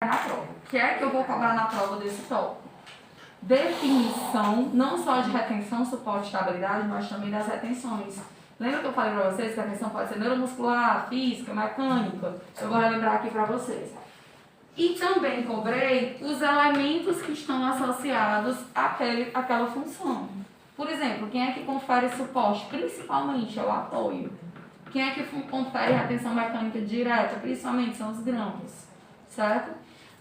na prova. O que é que eu vou cobrar na prova desse tópico? Definição, não só de retenção, suporte e estabilidade, mas também das retenções. Lembra que eu falei para vocês que a retenção pode ser neuromuscular, física, mecânica? Eu vou relembrar aqui para vocês. E também cobrei os elementos que estão associados àquela função. Por exemplo, quem é que confere suporte? Principalmente é o apoio. Quem é que confere retenção mecânica direta? Principalmente são os grampos. Certo?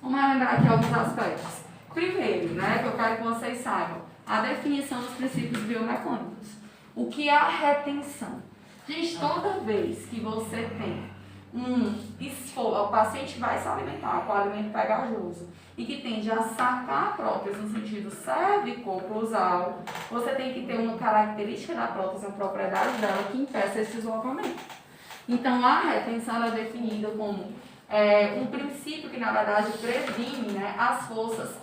Vamos relembrar aqui alguns aspectos. Primeiro, né, que eu quero que vocês saibam, a definição dos princípios biomecânicos. O que é a retenção? Gente, toda vez que você tem o paciente vai se alimentar com alimento pegajoso e que tende a sacar a prótese no sentido cervico-oclusal, você tem que ter uma característica da prótese, uma propriedade dela que impeça esse deslocamento. Então, a retenção é definida como um princípio que, na verdade, previne, né, as forças,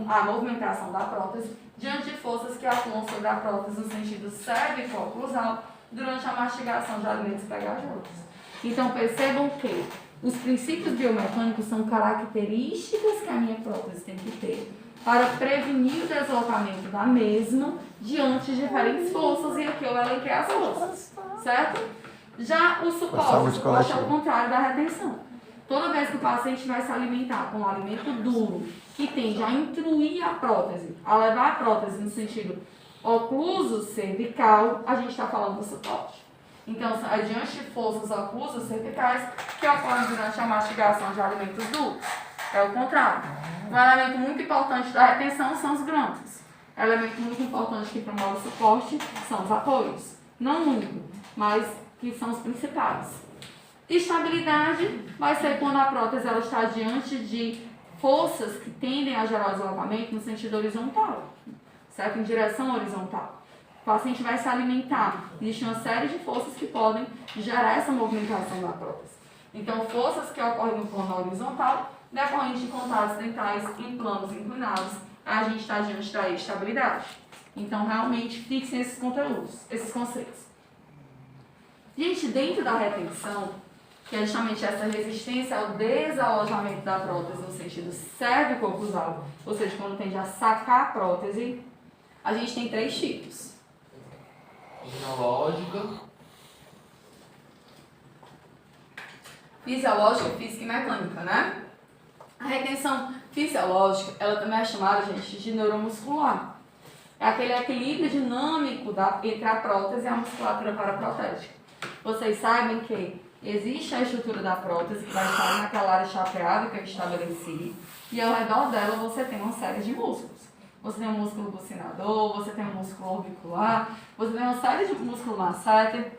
a movimentação da prótese diante de forças que atuam sobre a prótese no sentido cervico-oclusal durante a mastigação de alimentos pegajosos. Então, percebam que os princípios biomecânicos são características que a minha prótese tem que ter para prevenir o deslocamento da mesma diante de diferentes forças, e aqui eu elenquei as forças, certo? Já o suporte é o contrário da retenção. Toda vez que o paciente vai se alimentar com um alimento duro, que tende a intruir a prótese, a levar a prótese no sentido ocluso cervical, a gente está falando do suporte. Então, é diante de forças oclusas cervicais que ocorrem durante a mastigação de alimentos duros. É o contrário. Um elemento muito importante da retenção são os grampos. Um elemento muito importante que promove o suporte são os apoios. Não único, mas que são os principais. Estabilidade vai ser quando a prótese ela está diante de forças que tendem a gerar o deslocamento no sentido horizontal, certo? Em direção horizontal. O paciente vai se alimentar. Existe uma série de forças que podem gerar essa movimentação da prótese. Então, forças que ocorrem no plano horizontal, decorrentes de contatos dentais em planos inclinados, a gente está diante da estabilidade. Então, realmente, fixem esses conteúdos, esses conceitos. Gente, dentro da retenção, que é justamente essa resistência ao desalojamento da prótese no sentido cervico-oclusal, ou seja, quando tende a sacar a prótese, a gente tem 3 tipos. Fisiológica, física e mecânica, né? A retenção fisiológica, ela também é chamada, gente, de neuromuscular. É aquele equilíbrio dinâmico entre a prótese e a musculatura paraprotética. Vocês sabem que existe a estrutura da prótese que vai estar naquela área chapeada que eu estabeleci, e ao redor dela você tem uma série de músculos. Você tem um músculo bucinador, você tem um músculo orbicular, você tem uma série de músculo masseter,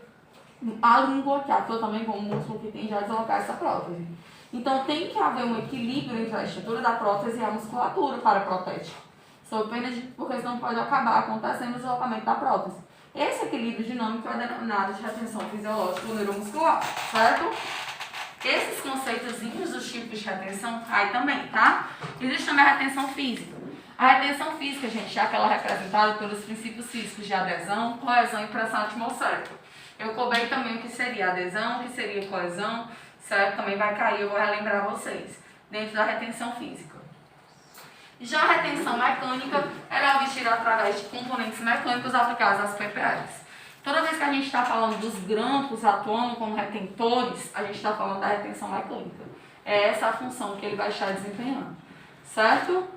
a língua que atua também como um músculo que tende a deslocar essa prótese. Então tem que haver um equilíbrio entre a estrutura da prótese e a musculatura paraprotética. Sob pena de, porque senão pode acabar acontecendo o deslocamento da prótese. Esse equilíbrio dinâmico é denominado de retenção fisiológica ou neuromuscular, certo? Esses conceitozinhos dos tipos de retenção caem também, tá? Existe também a retenção física. A retenção física, gente, é aquela representada pelos princípios físicos de adesão, coesão e pressão atmosférica. Eu cobrei também o que seria adesão, o que seria coesão, certo? Também vai cair, eu vou relembrar vocês, dentro da retenção física. Já a retenção mecânica, ela é obtida através de componentes mecânicos aplicados às PPRs. Toda vez que a gente está falando dos grampos atuando como retentores, a gente está falando da retenção mecânica. É essa a função que ele vai estar desempenhando, certo?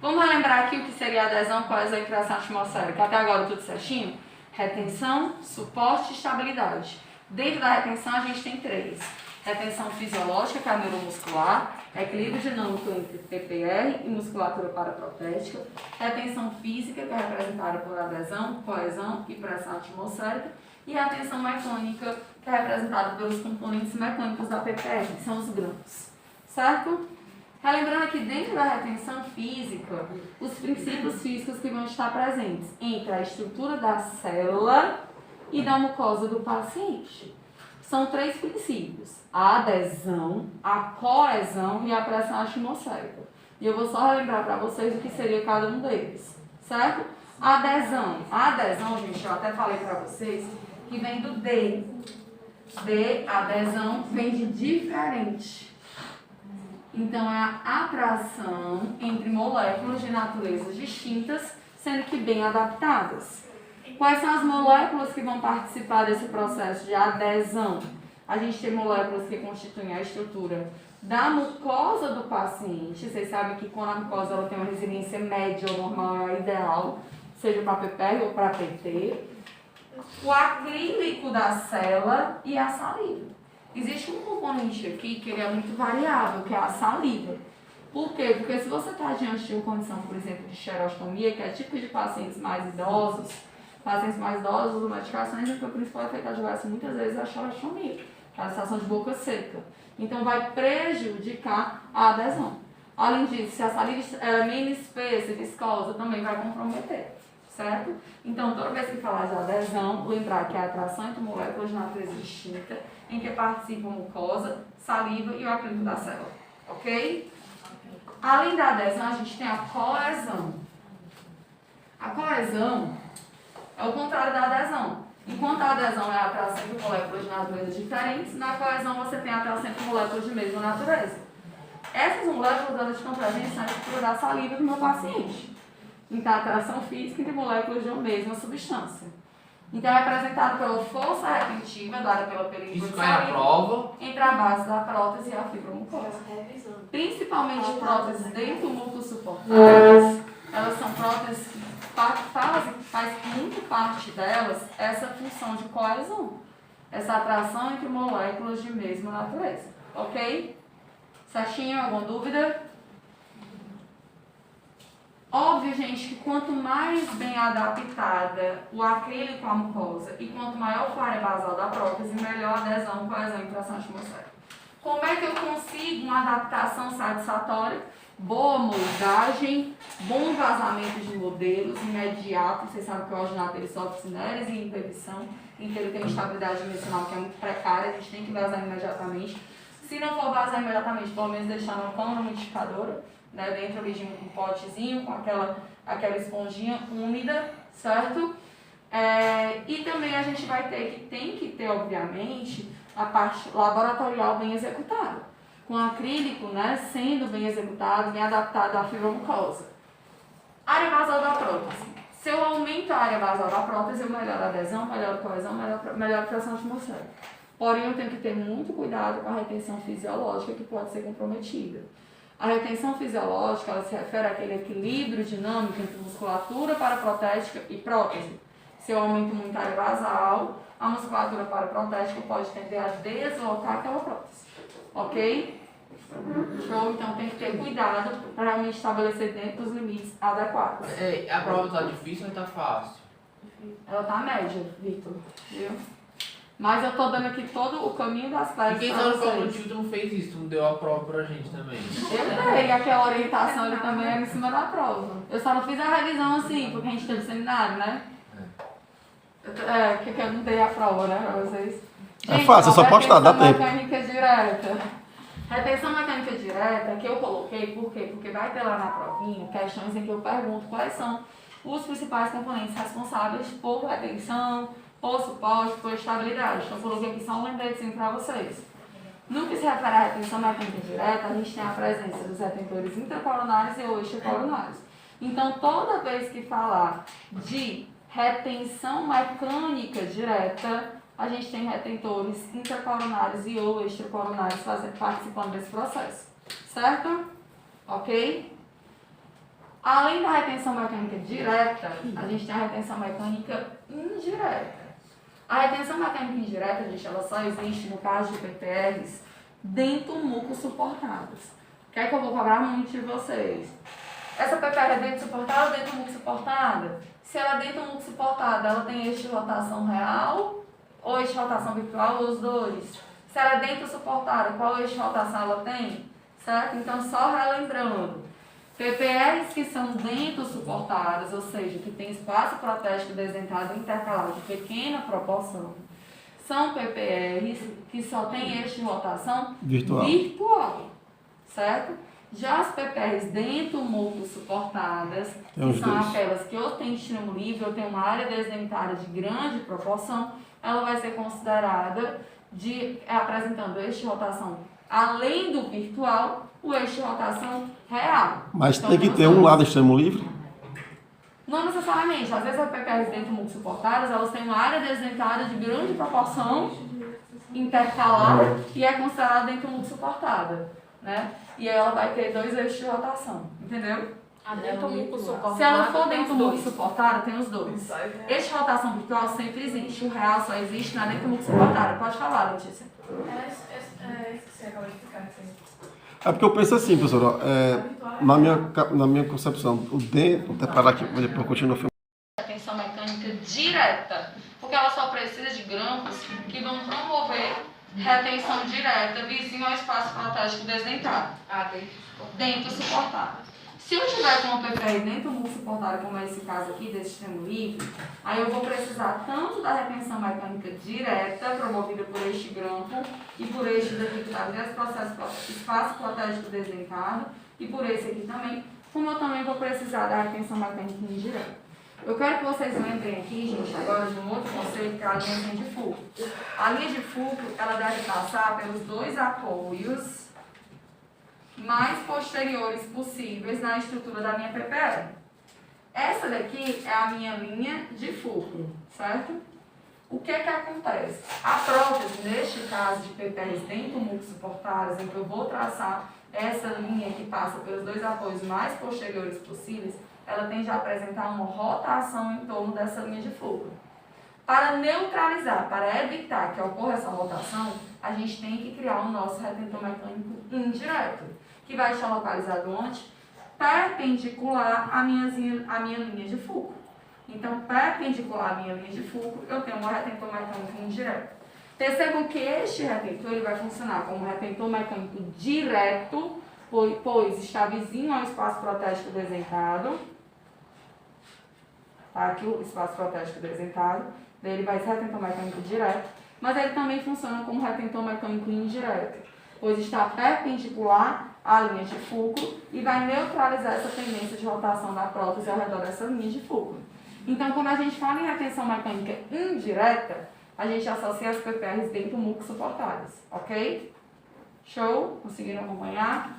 Vamos relembrar aqui o que seria adesão, coesão e pressão atmosférica. Até agora tudo certinho? Retenção, suporte e estabilidade. Dentro da retenção a gente tem 3. Retenção fisiológica, que é a neuromuscular, equilíbrio dinâmico entre PPR e musculatura paraprotética. Retenção física, que é representada por adesão, coesão e pressão atmosférica. E a retenção mecânica, que é representada pelos componentes mecânicos da PPR, que são os grampos. Certo? Relembrando aqui dentro da retenção física, os princípios físicos que vão estar presentes entre a estrutura da célula e da mucosa do paciente. São 3 princípios: a adesão, a coesão e a pressão atmosférica. E eu vou só relembrar para vocês o que seria cada um deles, certo? A adesão, gente, eu até falei para vocês que vem do D. D, adesão, vem de diferente. Então, é a atração entre moléculas de naturezas distintas, sendo que bem adaptadas. Quais são as moléculas que vão participar desse processo de adesão? A gente tem moléculas que constituem a estrutura da mucosa do paciente. Vocês sabem que quando a mucosa ela tem uma resiliência média ou normal, é ideal, seja para PPR ou para PT. O acrílico da célula e a saliva. Existe um componente aqui que ele é muito variável, que é a saliva. Por quê? Porque se você está diante de uma condição, por exemplo, de xerostomia, que é típico de pacientes mais idosos usam medicações e o principal efeito adverso muitas vezes é a xerostomia, que é a sensação de boca seca. Então vai prejudicar a adesão. Além disso, se a saliva é menos espessa e viscosa, também vai comprometer. Certo? Então, toda vez que falar de adesão, lembrar que é a atração entre moléculas de natureza distinta, em que participam mucosa, saliva e o acrílico da célula. Ok? Além da adesão, a gente tem a coesão. A coesão é o contrário da adesão. Enquanto a adesão é a atração entre moléculas de natureza diferentes, na coesão você tem a atração entre moléculas de mesma natureza. Essas moléculas, elas estão presentes na estrutura da saliva do meu paciente. Então, a atração física entre moléculas de uma mesma substância. Então, é representado pela força retentiva dada pela película de saliva entre a base da prótese e a fibra mucosa. Principalmente próteses dentro do músculo suportáveis, elas são próteses que faz muito parte delas essa função de coesão. Essa atração entre moléculas de mesma natureza. Ok? Certinho? Alguma dúvida? Óbvio, gente, que quanto mais bem adaptada o acrílico à mucosa e quanto maior for a área basal da prótese, melhor a adesão, coesão e tração atmosférica. Como é que eu consigo uma adaptação satisfatória? Boa moldagem, bom vazamento de modelos imediato. Vocês sabem que o alginato ele sofre cinérese e imprevisão, então ele tem estabilidade dimensional que é muito precária, a gente tem que vazar imediatamente. Se não for vazar imediatamente, pelo menos deixar na câmara umidificadora, né, dentro ali de um potezinho com aquela esponjinha úmida, certo? E também a gente vai ter tem que ter, obviamente, a parte laboratorial bem executada. Com acrílico, né, sendo bem executado, bem adaptado à fibromucosa. Área basal da prótese. Se eu aumento a área basal da prótese, eu melhoro a adesão, melhoro a coesão, melhoro a pressão atmosférica. Porém, eu tenho que ter muito cuidado com a retenção fisiológica que pode ser comprometida. A retenção fisiológica, ela se refere àquele equilíbrio dinâmico entre musculatura paraprotética e prótese. Se eu aumento muito a área basal, a musculatura paraprotética pode tender a deslocar aquela prótese. Ok? Show? Então tem que ter cuidado para realmente estabelecer dentro dos limites adequados. A prova está difícil ou está fácil? Ela está média, Victor. Viu? Mas eu tô dando aqui todo o caminho das classes. E quem tá no cognitivo, tu não fez isso, tu não deu a prova pra gente também. Eu dei aquela orientação ali também era em cima da prova. Eu só não fiz a revisão assim, porque a gente teve seminário, né? Que eu não dei a prova, né, pra vocês. Gente, é fácil, é só postar, dá tempo. Mecânica direta. Retenção mecânica direta que eu coloquei, por quê? Porque vai ter lá na provinha questões em que eu pergunto quais são os principais componentes responsáveis por retenção, por suporte, por estabilidade. Então, eu coloquei aqui só um lembretezinho para vocês. No que se refere à retenção mecânica direta, a gente tem a presença dos retentores intracoronários e ou extracoronários. Então, toda vez que falar de retenção mecânica direta, a gente tem retentores intracoronários e ou extracoronários participando desse processo. Certo? Ok? Além da retenção mecânica direta, a gente tem a retenção mecânica indireta. A retenção mecânica indireta, gente, ela só existe no caso de PPRs dentro do muco suportados. O que é que eu vou cobrar muito de vocês? Essa PPR é dentro suportada ou dentro do muco suportada? Se ela é dentro do muco suportada, ela tem eixo de rotação real ou eixo de rotação virtual, ou os dois? Se ela é dentro suportada, qual eixo de rotação ela tem? Certo? Então, só relembrando. PPRs que são dentro suportadas, ou seja, que tem espaço protético desdentado intercalado de pequena proporção, são PPRs que só tem eixo de rotação virtual, certo? Já as PPRs dentro mútuo suportadas, que são aquelas que ou tem estímulo livre ou tem uma área desdentada de grande proporção, ela vai ser considerada apresentando eixo de rotação além do virtual o eixo de rotação real. Mas Então, tem que ter um lado extremo livre? Não necessariamente. Às vezes as PPRs dento-muco suportadas, elas têm uma área desdentada de grande proporção intercalar e é considerada dento-muco suportada, né? E aí ela vai ter 2 eixos de rotação, entendeu? A dento-muco suportada. Se ela for dento-muco suportada, tem os 2. Eixo de rotação virtual sempre existe. O real só existe na dento-muco suportada. Pode falar, Letícia. Esqueci, acabou de ficar assim. É porque eu penso assim, professora, na minha concepção, o dente, vou até parar aqui, depois continuo filmando. Retenção mecânica direta, porque ela só precisa de grampos que vão promover retenção direta vizinho ao espaço protégico desdentado. Dentro suportado. Se eu tiver com uma PPR dentro do suportável, como é esse caso aqui, desse extremo livre, aí eu vou precisar tanto da retenção mecânica direta, promovida por este grampo, e por este daqui que está dentro do processo espaço protégico desdentado, e por esse aqui também, como eu também vou precisar da retenção mecânica indireta. Eu quero que vocês lembrem aqui, gente, agora de um outro conceito, que é a linha de fulcro. A linha de fulcro, ela deve passar pelos 2 apoios mais posteriores possíveis na estrutura da minha PPR. Essa daqui é a minha linha de fulcro, certo? O que acontece? A prótese, neste caso de PPRs dento-muco suportadas, em que eu vou traçar essa linha que passa pelos 2 apoios mais posteriores possíveis, ela tende a apresentar uma rotação em torno dessa linha de fulcro. Para neutralizar, para evitar que ocorra essa rotação, a gente tem que criar o nosso retentor mecânico indireto, que vai estar localizado onde? Perpendicular à minha linha de fulcro. Então, perpendicular à minha linha de fulcro, eu tenho um retentor mecânico indireto. Percebam que este retentor ele vai funcionar como retentor mecânico direto, pois está vizinho ao espaço protégico desdentado. Tá aqui o espaço protégico desdentado. Daí ele vai ser retentor mecânico direto, mas ele também funciona como retentor mecânico indireto, pois está perpendicular à linha de fulcro e vai neutralizar essa tendência de rotação da prótese ao redor dessa linha de fulcro. Então, quando a gente fala em retenção mecânica indireta, a gente associa as PPRs dento-muco suportadas, ok? Show? Conseguiram acompanhar?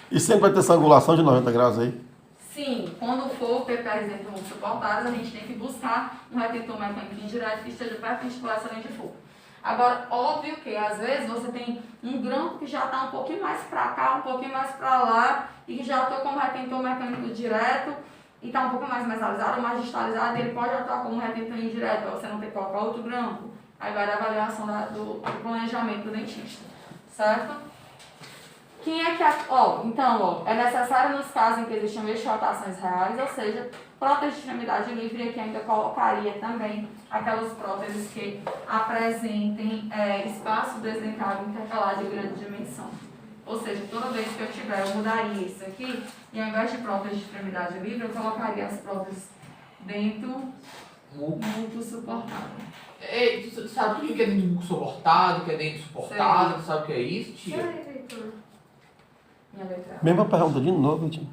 E sempre vai ter essa angulação de 90 graus aí? Sim, quando for PPRs dento-muco suportadas, a gente tem que buscar um retentor mecânico indireto que esteja perpendicular a essa linha de fulcro. Agora, óbvio que às vezes você tem um grampo que já está um pouquinho mais para cá, um pouquinho mais para lá, e que já atua como retentor mecânico direto, e está um pouco mais metalizado ou mais distalizado, ele pode atuar como retentor indireto, para você não ter que colocar outro grampo. Aí vai da avaliação do planejamento do dentista, certo? Quem é que... Então, é necessário nos casos em que existam rotações reais, ou seja, prótese de extremidade livre, aqui ainda colocaria também aquelas próteses que apresentem espaço desdentado intercalar de grande dimensão. Ou seja, toda vez que eu mudaria isso aqui, e ao invés de prótese de extremidade livre, eu colocaria as próteses dentro muito suportável. Ei, tu sabe o que é dentro suportado, o que é dentro suportado? Tu sabe o que é isso, tia? Minha letra. Mesma pergunta de novo, tia.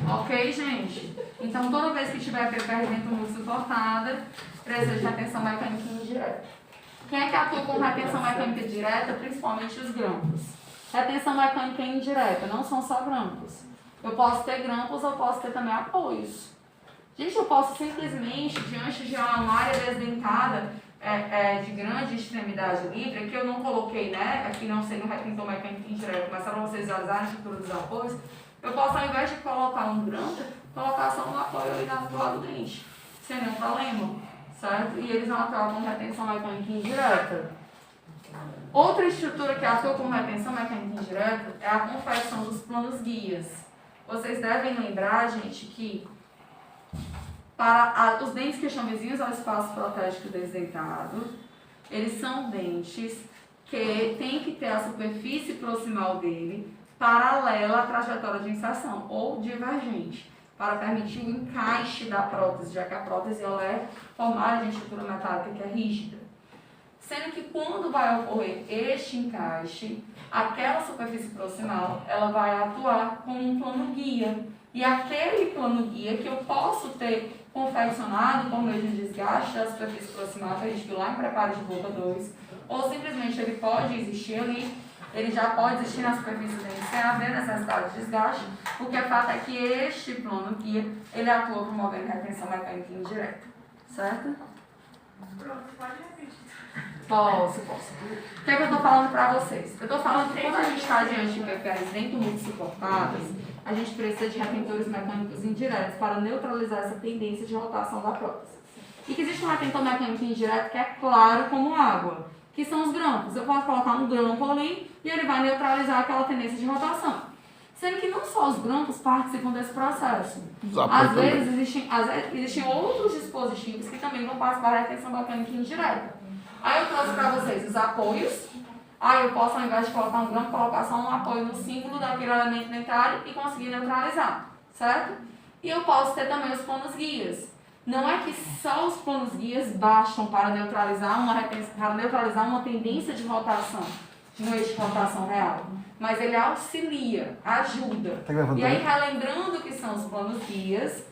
Ok, gente? Então, toda vez que tiver PPR dento-muco suportada, precisa de retenção mecânica indireta. Quem é que atua com retenção mecânica direta? Principalmente os grampos. Retenção mecânica indireta, não são só grampos. Eu posso ter grampos, eu posso ter também apoios. Gente, eu posso simplesmente, diante de uma área desdentada de grande extremidade livre, que eu não coloquei, né? Aqui não seria um retentor mecânico indireto, mas só para vocês visualizarem a estrutura dos apoios, eu posso, ao invés de colocar um grampo, colocar só um apoio ali do lado do dente, sem nenhum problema, certo? E eles vão atuar com retenção mecânica indireta. Outra estrutura que atua com retenção mecânica indireta é a confecção dos planos guias. Vocês devem lembrar, gente, que para os dentes que estão vizinhos ao espaço protégico desdentado, eles são dentes que têm que ter a superfície proximal dele paralela à trajetória de inserção ou divergente, para permitir o encaixe da prótese, já que a prótese ela é formada de estrutura metálica que é rígida. Sendo que quando vai ocorrer este encaixe, aquela superfície proximal ela vai atuar como um plano guia. E aquele plano guia que eu posso ter confeccionado por meio de desgaste da superfície proximal, que a gente viu lá em preparo de boca 2, ou simplesmente ele pode existir ali ele já pode existir na superfície dele sem haver necessidade de desgaste. O que é fato é que este plano guia, ele atua promovendo retenção mecânica indireta, certo? Pronto, pode repetir. Posso. O que é que eu estou falando para vocês? Eu estou falando que quando a gente está diante de PPAs dentro muito suportadas, a gente precisa de retentores mecânicos indiretos para neutralizar essa tendência de rotação da prótese. E que existe um retentor mecânico indireto que é claro como água, que são os grampos. Eu posso colocar um grampo ali e ele vai neutralizar aquela tendência de rotação. Sendo que não só os grampos participam desse processo. Às vezes existem outros dispositivos que também vão participar da retenção mecânica indireta. Aí eu trouxe para vocês os apoios. Aí eu posso, ao invés de colocar um grampo, colocar só um apoio no símbolo daquele elemento dentário e conseguir neutralizar, certo? E eu posso ter também os planos guias. Não é que só os planos guias bastam para neutralizar uma tendência de rotação, no eixo de rotação real. Mas ele auxilia, ajuda. E aí, relembrando o que são os planos guias,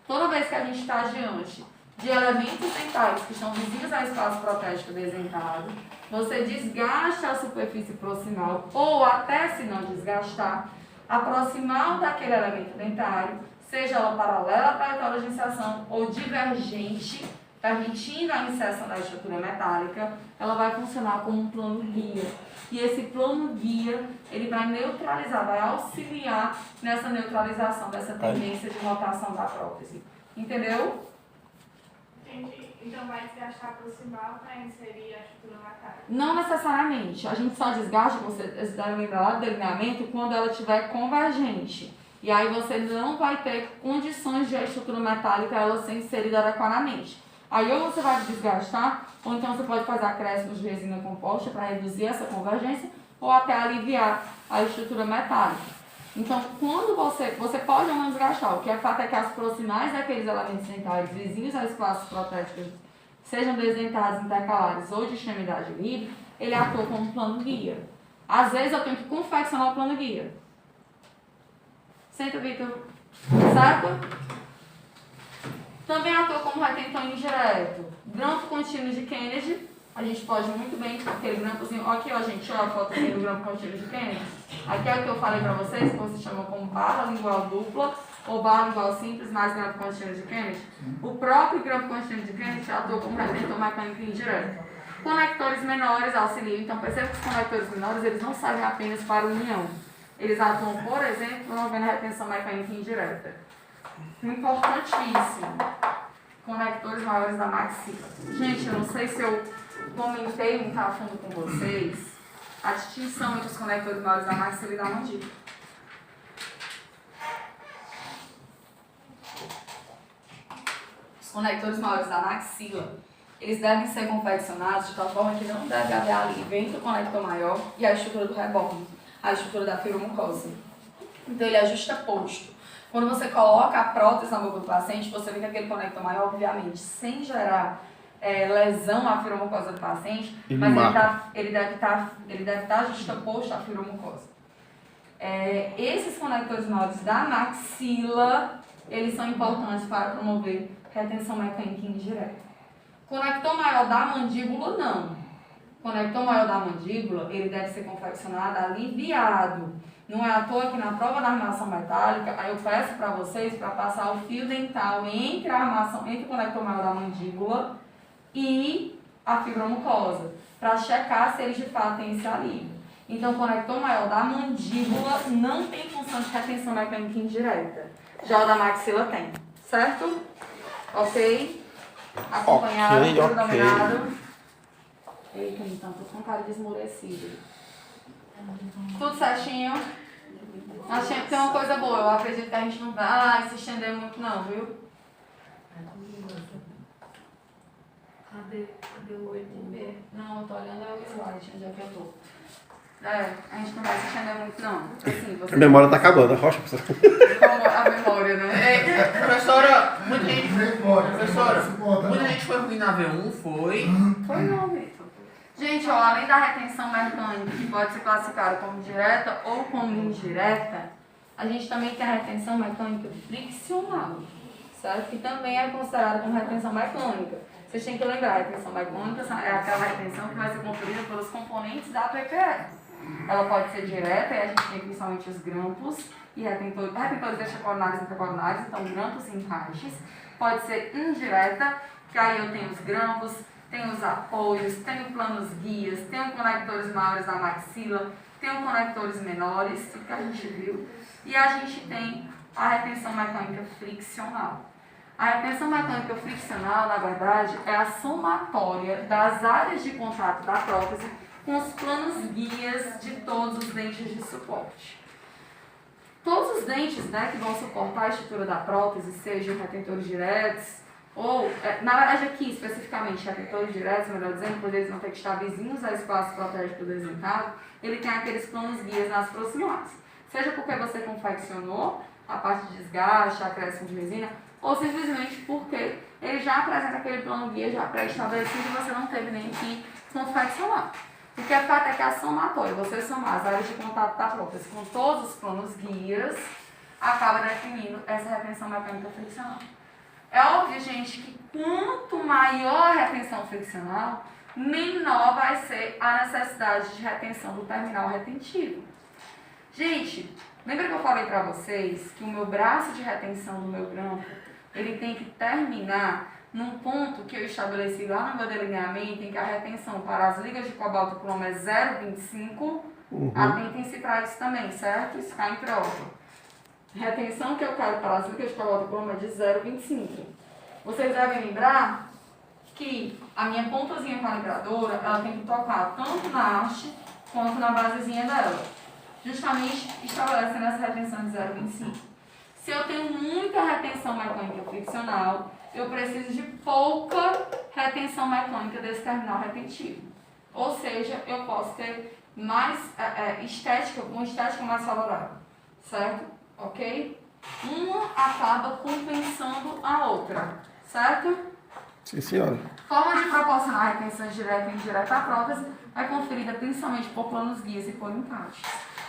toda vez que a gente está diante de elementos dentários que estão vizinhos ao espaço protético desdentado, você desgasta a superfície proximal, ou até se não desgastar, a proximal daquele elemento dentário, seja ela paralela à trajetória de inserção ou divergente, permitindo a inserção da estrutura metálica, ela vai funcionar como um plano guia. E esse plano guia, ele vai neutralizar, vai auxiliar nessa neutralização dessa tendência de rotação da prótese. Entendeu? Entendi. Então vai desgastar proximal para inserir a estrutura metálica? Não necessariamente. A gente só desgasta, vocês devem lembrar lá do delineamento, quando ela estiver convergente. E aí você não vai ter condições de a estrutura metálica ela ser inserida adequadamente. Aí ou você vai desgastar, ou então você pode fazer acréscimos de resina composta para reduzir essa convergência, ou até aliviar a estrutura metálica. Então, quando você pode ou não desgastar, o que é fato é que as proximais daqueles elementos dentários vizinhos aos espaços protéticos, sejam desdentados, intercalares ou de extremidade livre, ele atua como um plano guia. Às vezes eu tenho que confeccionar o plano guia. Senta, Vitor. Certo? Também atua como retentor indireto. Grampo contínuo de Kennedy. A gente pode muito bem, aquele grampozinho. Aqui, ó, gente, ó a foto aqui do grampo contínuo de Kennedy. Aqui é o que eu falei pra vocês, que você chama como barra lingual dupla ou barra lingual simples mais grampo contínuo de Kennedy. O próprio grampo contínuo de Kennedy atua como retentor mecânico indireto. Conectores menores auxiliam. Então, perceba que os conectores menores, eles não servem apenas para união. Eles atuam, por exemplo, promovendo a retenção mecânica indireta. Importantíssimo. Conectores maiores da maxila. Gente, eu não sei se eu comentei muito a fundo com vocês a distinção entre os conectores maiores da maxila e da mandíbula. Os conectores maiores da maxila, eles devem ser confeccionados de tal forma que não deve haver ali entre o conector maior e a estrutura do rebordo, a estrutura da fibromucosa. Então ele é justaposto. Quando você coloca a prótese na boca do paciente, você vê que aquele conector maior, obviamente, sem gerar lesão à fibromucosa do paciente, mas ele deve estar justaposto à fibromucosa. Esses conectores maiores da maxila, eles são importantes para promover retenção mecânica indireta. Conector maior da mandíbula, não. Conector maior da mandíbula, ele deve ser confeccionado aliviado. Não é à toa que na prova da armação metálica, aí eu peço para vocês para passar o fio dental entre a armação, entre o conector maior da mandíbula e a fibromucosa, para checar se eles de fato têm esse alívio. Então, o conector maior da mandíbula não tem função de retenção mecânica indireta. Já o da maxila tem, certo? Ok? Acompanhado, tudo dominado. Eita, então, tô com cara de esmorecido. Tudo certinho? Achei que tem uma coisa boa. Eu acredito que a gente não vai se estender muito não, viu? Cadê o 8,5? Não, eu tô olhando o slide, onde é que eu tô. A gente não vai se estender muito não. Assim, A memória tá acabando, a rocha. A memória, né? Professora, muita gente foi ruim na V1, foi? Foi não, Vitor. Gente, ó, além da retenção mecânica, que pode ser classificada como direta ou como indireta, a gente também tem a retenção mecânica friccional, certo? Que também é considerada como retenção mecânica. Vocês têm que lembrar, a retenção mecânica é aquela retenção que vai ser conferida pelos componentes da PPE. Ela pode ser direta, e a gente tem principalmente os grampos e retentores extracoronários e intracoronários, então grampos e encaixes. Pode ser indireta, que aí eu tenho os grampos, tenho os apoios, tenho planos guias, tenho conectores maiores da maxila, tenho conectores menores, tudo que a gente viu. E a gente tem a retenção mecânica friccional. A retenção mecânica friccional, na verdade, é a somatória das áreas de contato da prótese com os planos guias de todos os dentes de suporte. Todos os dentes, né, que vão suportar a estrutura da prótese, sejam retentores diretos, ou, na verdade aqui especificamente, retentores diretos, melhor dizendo, pois eles vão ter que estar vizinhos ao espaço protégico do desencado, ele tem aqueles planos guias nas proximais. Seja porque você confeccionou a parte de desgaste, acréscimo de resina, ou simplesmente porque ele já apresenta aquele plano guia já pré-estabelecido e você não teve nem que confeccionar. O que é fato é que a somatória, você somar as áreas de contato da prótese com todos os planos guias, acaba definindo essa retenção mecânica friccional. É óbvio, gente, que quanto maior a retenção friccional, menor vai ser a necessidade de retenção do terminal retentivo. Gente, lembra que eu falei para vocês que o meu braço de retenção do meu grampo, ele tem que terminar num ponto que eu estabeleci lá no meu delineamento, em que a retenção para as ligas de cobalto cromo é 0,25, atentem-se para isso também, certo? Isso cai em prova. Retenção que eu quero para as ligas de cobalto cromo é de 0,25. Vocês devem lembrar que a minha pontazinha calibradora, ela tem que tocar tanto na haste quanto na basezinha dela, justamente estabelecendo essa retenção de 0,25. Se eu tenho muita retenção mecânica friccional, eu preciso de pouca retenção mecânica desse terminal retentivo. Ou seja, eu posso ter mais uma estética mais favorável, certo? Ok? Uma acaba compensando a outra, certo? Sim, senhora. Forma de proporcionar retenções direta e indireta à prótese é conferida principalmente por planos guias e por encaixes.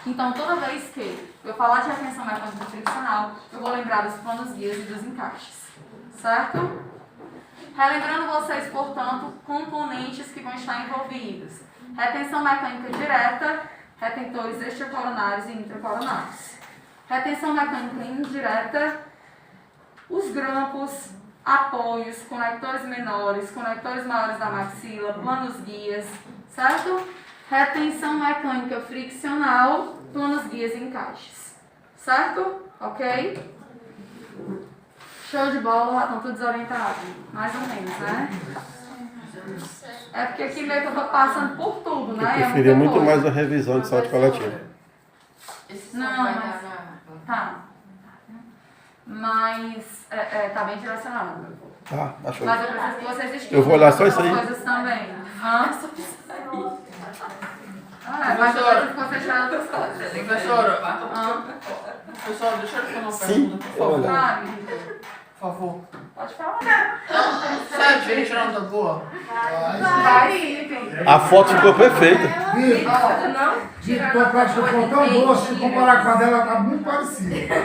Então, toda vez que eu falar de retenção mecânica friccional, eu vou lembrar dos planos guias e dos encaixes. Certo? Relembrando vocês, portanto, componentes que vão estar envolvidos. Retenção mecânica direta, retentores extracoronários e intracoronários. Retenção mecânica indireta, os grampos, apoios, conectores menores, conectores maiores da maxila, planos guias, certo? Retenção mecânica friccional, planos guias e encaixes. Certo? Ok? Show de bola, já estão todos desorientados. Mais ou menos, né? É porque aqui meio que eu tô passando por tudo, né? Eu preferia muito mais a revisão de saúde coletiva. Não, mas... Tá. Mas tá bem direcionado. Tá, achou. Mas eu preciso que vocês estudem Eu vou olhar só isso aí. coisas também. Mas eu preciso que vocês estudem outras coisas. Professora, professora, deixa eu te fazer uma pergunta, por favor. Sabe? Por favor. Pode falar. Sério, deixa eu tirar uma boa. Vai. A foto ficou perfeita. Vitor, tua prática ficou tão boa, se comparar com a dela, tá muito parecida.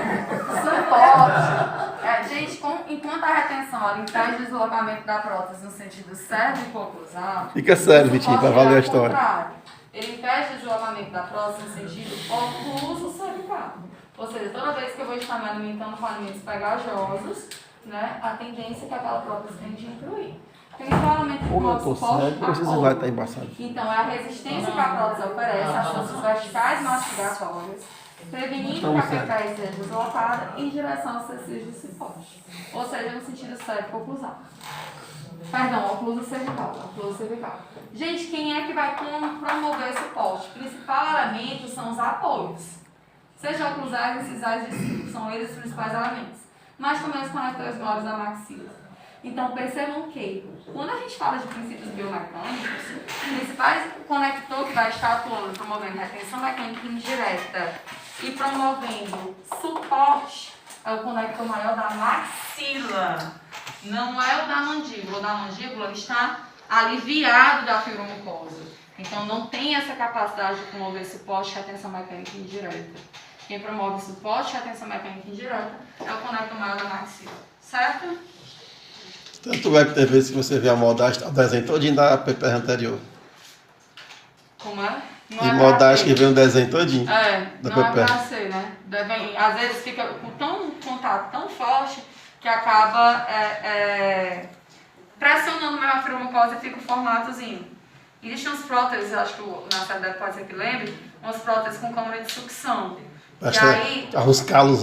Suporte. Gente, enquanto a retenção ela impede o deslocamento da prótese no sentido cérvico-oclusal, Fica sério, Vitinho, para valer a história. Ele impede o deslocamento da prótese no sentido ocluso-cervical. Ou seja, toda vez que eu vou estar me alimentando com alimentos pegajosos, né, a tendência é que aquela prótese tende a incluir. Tem um elemento que pode suporte esses slides tá embaçado. Então, é a resistência que a prótese oferece às forças verticais mastigatórias, prevenindo que a PPI seja deslocada em direção aos tecidos de suporte. Ou seja, no sentido cérvico-oclusal. Perdão, ocluso cervical. Gente, quem é que vai promover esse suporte? O principal elemento são os apoios. Seja oclusais, incisais e discos, são eles os principais elementos. Mas também os conectores maiores da maxila. Então, percebam que, quando a gente fala de princípios biomecânicos, o principal conector que vai estar atuando, promovendo retenção mecânica indireta e promovendo suporte, é o conector maior da maxila. Não é o da mandíbula. O da mandíbula está aliviado da fibromucosa. Então, não tem essa capacidade de promover suporte e retenção mecânica indireta. Quem promove suporte e retenção mecânica indireta é o conector maior da maxila. Certo? Tanto é que tem vezes que você vê a moldagem, o desenho todinho da PP anterior. Como é? Não E é modais pra que ser. vem o desenho todinho. Não da é Pepe. pra ser, né? Às vezes fica com tão contato tão forte que acaba pressionando mesmo a fibromucosa e fica o formatozinho. Existem uns próteses, acho que na série pode ser que lembre, umas próteses com câmara de sucção. Acho E aí, que os calos.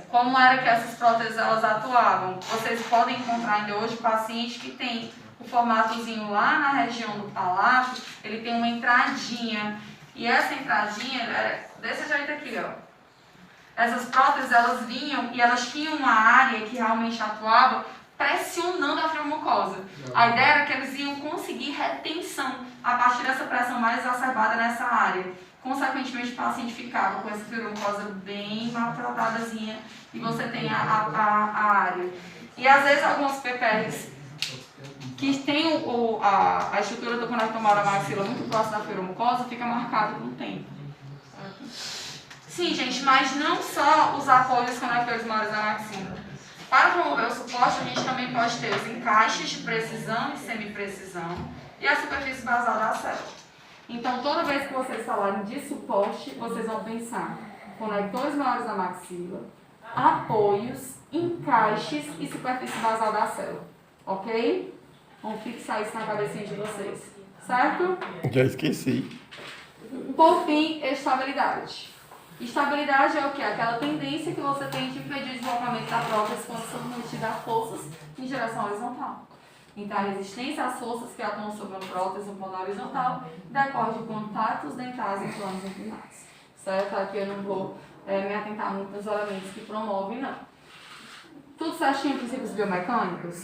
como era que essas próteses elas atuavam? Vocês podem encontrar ainda hoje pacientes que têm o formatozinho lá na região do palato, ele tem uma entradinha. E essa entradinha é desse jeito aqui, ó. Essas próteses elas vinham e elas tinham uma área que realmente atuava pressionando a fibromucosa. A ideia era que eles iam conseguir retenção a partir dessa pressão mais exacerbada nessa área. Consequentemente, o paciente ficava com essa fibromucosa bem maltratadazinha e você tem a área. E às vezes algumas PPRs que tem a estrutura do conector da maxila muito próxima da fibromucosa fica marcado com o tempo. Sim, gente, mas não só os apoios conectores maiores da maxila. Para promover o suporte, a gente também pode ter os encaixes de precisão e semi-precisão e a superfície basal da célula. Então, toda vez que vocês falarem de suporte, vocês vão pensar conectores maiores da maxila, apoios, encaixes e superfície basal da célula. Ok? Vamos fixar isso na cabecinha de vocês. Certo? Já esqueci. Por fim, estabilidade. Estabilidade é o quê? Aquela tendência que você tem de impedir o deslocamento da prótese quando submetida a forças em direção horizontal. Então, a resistência às forças que atuam sobre a prótese no plano horizontal decorre de contatos dentais em planos inclinados. Certo? Aqui eu não vou me atentar muito nos elementos que promovem, não. Tudo certinho em princípios biomecânicos?